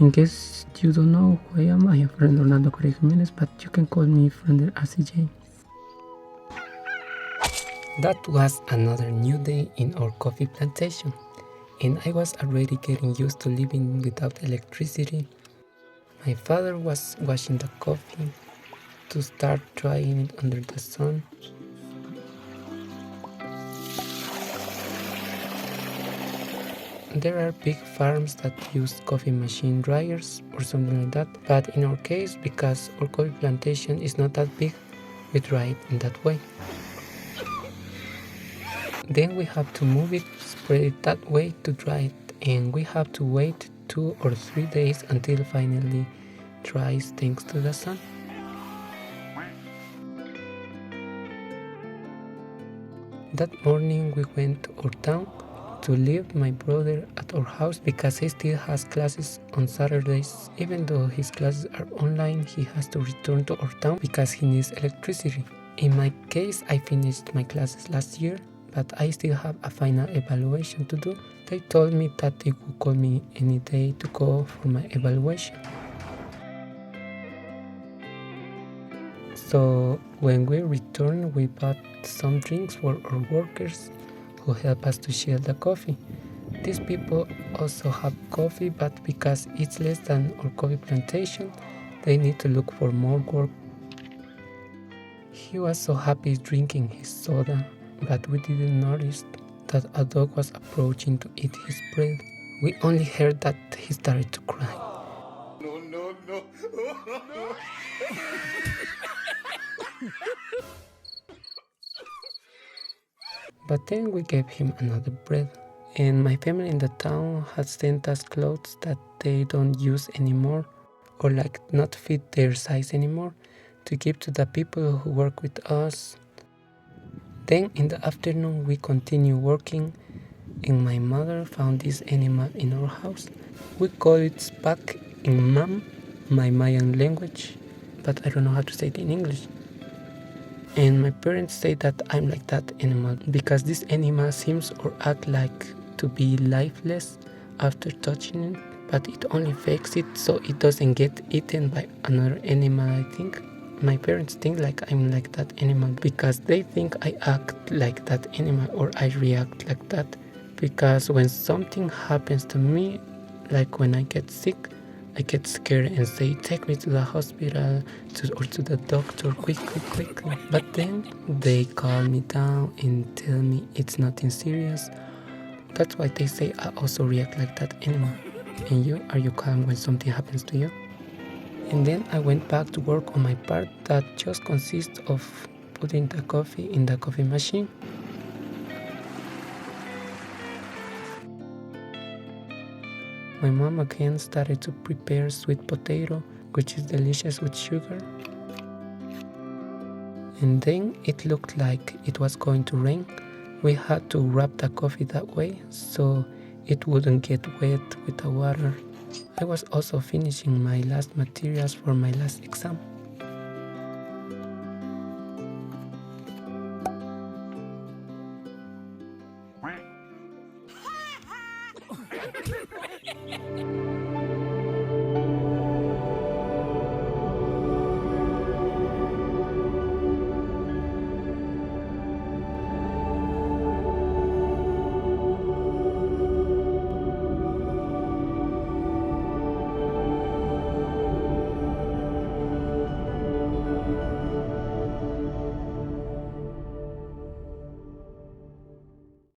In case you don't know who I am friend Orlando Correa Jimenez, but you can call me friend RCJ. That was another new day in our coffee plantation, and I was already getting used to living without electricity. My father was washing the coffee to start drying it under the sun. There are big farms that use coffee machine dryers or something like that, but in our case, because our coffee plantation is not that big, we dry it in that way. Then we have to move it, spread it that way to dry it, and we have to wait 2 or 3 days until finally dries thanks to the sun. That morning we went to our town to leave my brother at our house because he still has classes on Saturdays. Even though his classes are online, he has to return to our town because he needs electricity. In my case, I finished my classes last year, but I still have a final evaluation to do. They told me that they would call me any day to go for my evaluation. So when we returned, we bought some drinks for our workers who help us to shell the coffee. These people also have coffee, but because it's less than our coffee plantation, they need to look for more work. He was so happy drinking his soda, but we didn't notice that a dog was approaching to eat his bread. We only heard that he started to cry. No. But then we gave him another bread. And my family in the town had sent us clothes that they don't use anymore or like not fit their size anymore to give to the people who work with us. Then in the afternoon we continued working and my mother found this animal in our house. We call it Spak in Mam, my Mayan language, but I don't know how to say it in English. And my parents say that I'm like that animal because this animal seems or act like to be lifeless after touching it, but it only fakes it so it doesn't get eaten by another animal, I think. My parents think like I'm like that animal because they think I act like that animal or I react like that. Because when something happens to me, like when I get sick, I get scared and say, take me to the hospital or to the doctor, quick. But then they calm me down and tell me it's nothing serious. That's why they say I also react like that animal. And you, are you calm when something happens to you? And then I went back to work on my part that just consists of putting the coffee in the coffee machine. My mom again started to prepare sweet potato, which is delicious with sugar. And then it looked like it was going to rain. We had to wrap the coffee that way so it wouldn't get wet with the water. I was also finishing my last materials for my last exam.